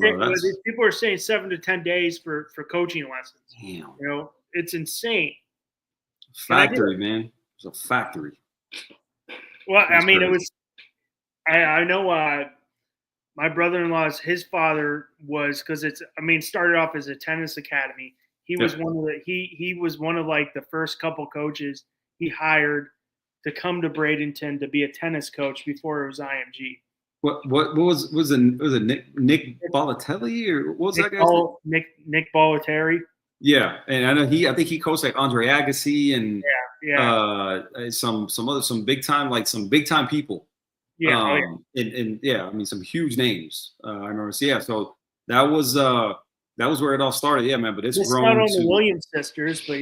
People are saying 7 to 10 days for coaching lessons. Damn. It's insane. Factory, man. It's a factory. Well, that's crazy. It was. I know. My brother-in-law's his father was, because started off as a tennis academy. He was he was one of like the first couple coaches he hired to come to Bradenton to be a tennis coach before it was IMG. What was it Nick Bollettelli, or what was that guy's name? Nick Bollettieri. Yeah, and I think he coached like Andre Agassi and some big time people. Yeah, and some huge names. I remember. So so that was where it all started. Yeah, man. But it's missed grown out on the Williams sisters, but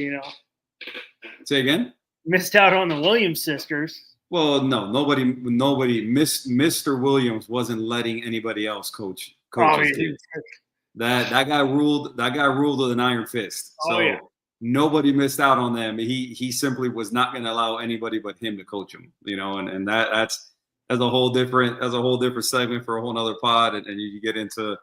Say again. Missed out on the Williams sisters. Well, no, nobody. Mr. Williams wasn't letting anybody else coach. That guy ruled. That guy ruled with an iron fist. So nobody missed out on them. He simply was not going to allow anybody but him to coach him. And that's a whole different segment for a whole nother pod, and you get into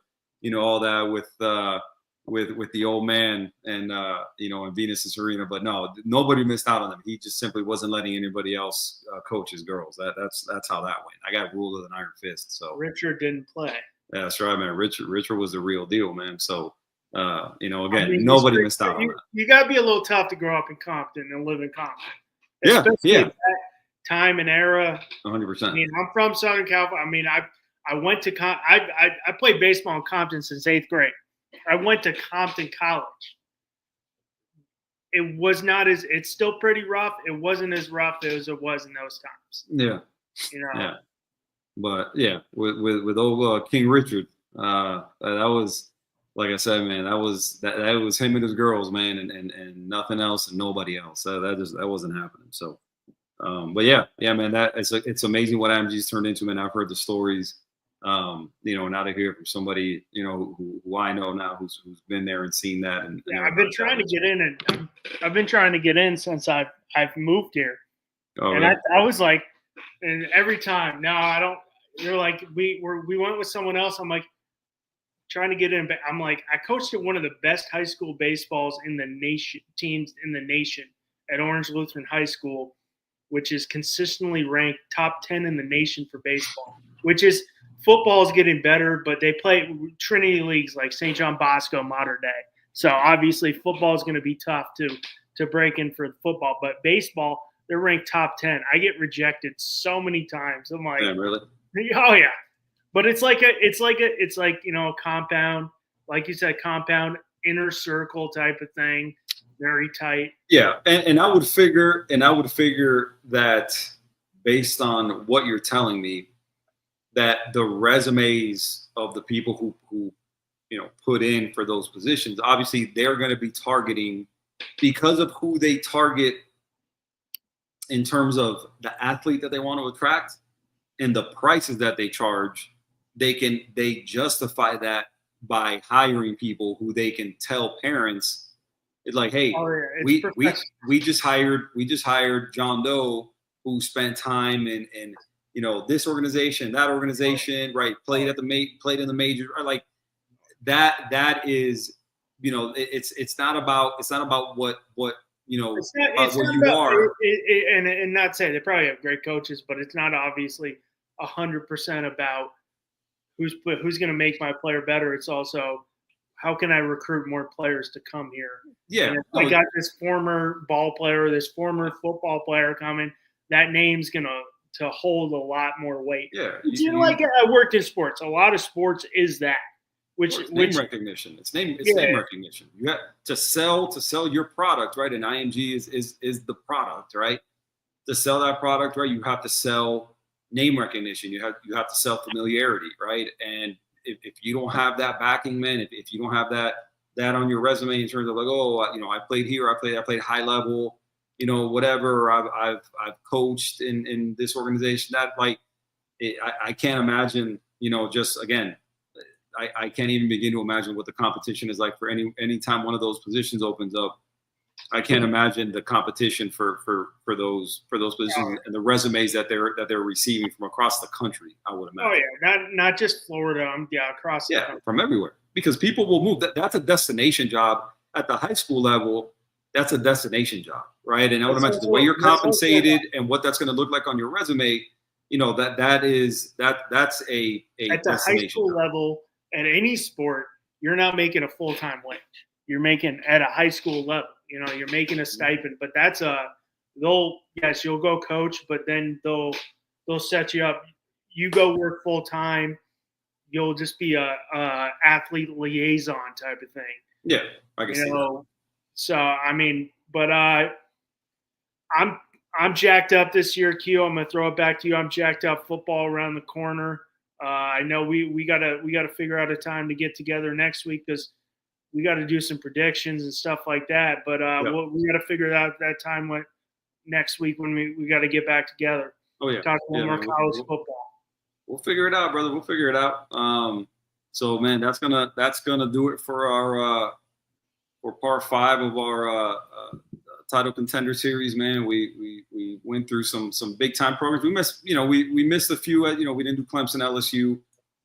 all that with the old man and in Venus and Serena. But no, nobody missed out on them. He just simply wasn't letting anybody else coach his girls. That's how that went. I got ruled with an iron fist. So Richard didn't play. Yeah, that's right, man. Richard was the real deal, man. So again, nobody missed out on that. You got to be a little tough to grow up in Compton and live in Compton. Yeah. That time and era. 100%. I mean, I'm from Southern California. I mean, I went to I played baseball in Compton since 8th grade. I went to Compton College. It was not it's still pretty rough. It wasn't as rough as it was in those times. Yeah. Yeah. But yeah, with old King Richard, that was, like I said, man, that was him and his girls, man, and nothing else and nobody else. That wasn't happening. So, but yeah, man, it's amazing what IMG's turned into, man. I've heard the stories. Now to hear from somebody, who I know now who's been there and seen that. And I've been trying to get in, and I've been trying to get in since I've moved here. Oh, and really? I was like, and every time, no, I don't. You're like, we went with someone else. I'm like, trying to get in. I'm like, I coached at one of the best high school baseballs in the nation, teams in the nation at Orange Lutheran High School, which is consistently ranked top 10 in the nation for baseball, which is football is getting better, but they play Trinity leagues like St. John Bosco, modern day. So obviously football is going to be tough to break in for football, but baseball, they're ranked top 10. I get rejected so many times. I'm like, yeah, really? Oh yeah. But it's like a compound, like you said, compound inner circle type of thing. very tight. Yeah, and I would figure that based on what you're telling me, that the resumes of the people who put in for those positions, obviously they're going to be targeting, because of who they target in terms of the athlete that they want to attract and the prices that they charge. They justify that by hiring people who they can tell parents, it's like, hey, we just hired John Doe, who spent time in this organization, that organization, right? Played in the major, right? Like that is, it's not about what It's not what you about, are. And not saying they probably have great coaches, but it's not obviously 100% about who's going to make my player better. It's also, how can I recruit more players to come here? Yeah, I got this former ball player, this former football player coming. That name's going to hold a lot more weight. Yeah, like I worked in sports. A lot of sports is that. Which name recognition. It's name recognition. You have to sell your product, right? And IMG is the product, right? To sell that product, right, you have to sell name recognition. You have to sell familiarity, right? And if you don't have that backing, man, if you don't have that on your resume in terms of like, oh, I played here, I played high level, whatever, I've coached in this organization, that like I can't imagine, just again. I can't even begin to imagine what the competition is like for any time one of those positions opens up. I can't imagine the competition for those positions and the resumes that they're receiving from across the country. I would imagine. Oh yeah, not just Florida. Across. Yeah, from everywhere, because people will move. That's a destination job at the high school level. That's a destination job, right? And I would imagine the way you're compensated and what that's going to look like on your resume. That's a at the high school level. At any sport, you're not making a full-time wage. You're making at a high school level. You're making a stipend, but you'll go coach, but then they'll set you up. You go work full-time. You'll just be a athlete liaison type of thing. Yeah, I can see that. So but I'm jacked up this year, Q. I'm gonna throw it back to you. I'm jacked up. Football around the corner. I know we gotta figure out a time to get together next week, because we got to do some predictions and stuff like that. But we got to figure out that time next week when we got to get back together. Oh yeah, talk more college football. We'll figure it out, brother. We'll figure it out. So man, that's gonna do it for our for part 5 of our title contender series, man. We went through some big time programs. We missed, we missed a few. We didn't do Clemson, LSU.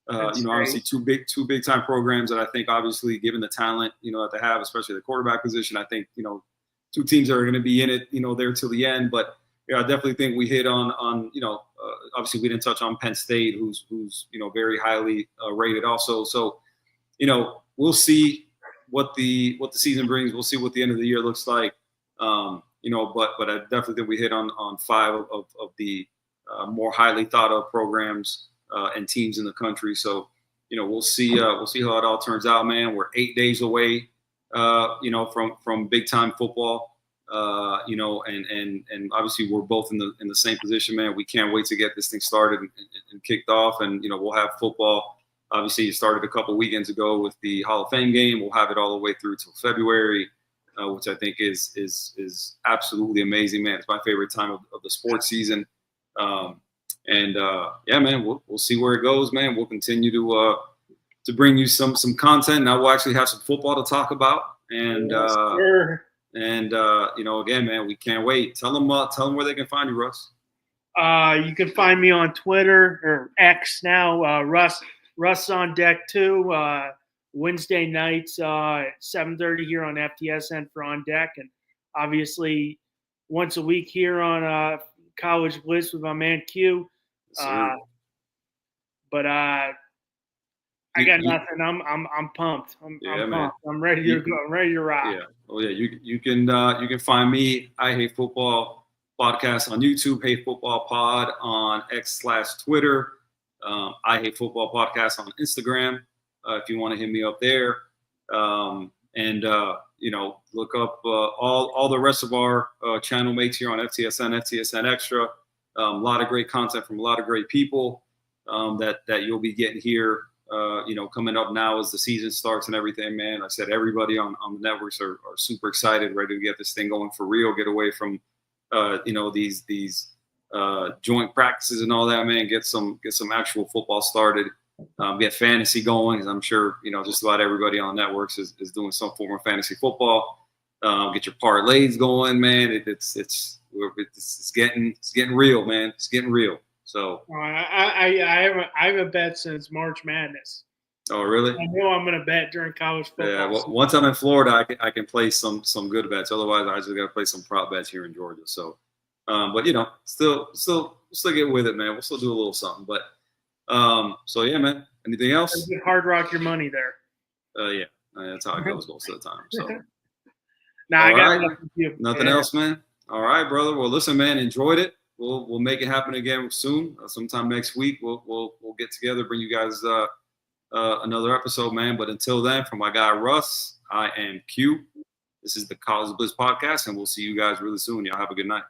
Obviously two big time programs that I think, obviously, given the talent, that they have, especially the quarterback position, I think, two teams that are going to be in it, there till the end. But I definitely think we hit on obviously we didn't touch on Penn State, who's very highly rated also. So, we'll see what the season brings. We'll see what the end of the year looks like. But I definitely think we hit on 5 of the more highly thought of programs and teams in the country. So, we'll see how it all turns out, man. We're 8 days away, from big time football, and obviously we're both in the same position, man. We can't wait to get this thing started and kicked off, and we'll have football. Obviously, it started a couple weekends ago with the Hall of Fame game. We'll have it all the way through till February, which I think is absolutely amazing, man. It's my favorite time of the sports season. Yeah, man, we'll see where it goes, man. We'll continue to bring you some content. Now we'll actually have some football to talk about, and again, man, we can't wait. Tell them where they can find you, Russ. You can find me on Twitter, or X now, Russ on Deck 2. Wednesday nights at 7:30 here on FTSN for On Deck, and obviously once a week here on College Blitz with my man Q. But I got nothing. I'm pumped. I'm pumped. I'm ready to go. I'm ready to rock. Yeah. Oh yeah. You can find me, I Hate Football Podcast, on YouTube, Hate Football Pod on X/Twitter, I Hate Football Podcast on Instagram. If you want to hit me up there, And look up all the rest of our channel mates here on FTSN, FTSN Extra. A lot of great content from a lot of great people that you'll be getting here. Coming up now as the season starts and everything, man. I said everybody on the networks are super excited, ready to get this thing going for real, get away from these joint practices and all that, man. Get some actual football started. Get fantasy going. I'm sure just about everybody on the networks is doing some form of fantasy football. Get your parlays going, man. It's getting real, man. It's getting real. So I haven't bet since March Madness. Oh, really? I know I'm going to bet during college football. Yeah, well, once I'm in Florida, I can play some good bets. Otherwise, I just got to play some prop bets here in Georgia. So, but still get with it, man. We'll still do a little something. But so yeah, man. Anything else? Hard rock your money there. Yeah, that's how it goes most of the time. So, I got nothing else, man. All right, brother. Well, listen, man. Enjoyed it. We'll make it happen again soon. Sometime next week, we'll get together, bring you guys another episode, man. But until then, from my guy Russ, I am Q. This is the College Blitz podcast, and we'll see you guys really soon. Y'all have a good night.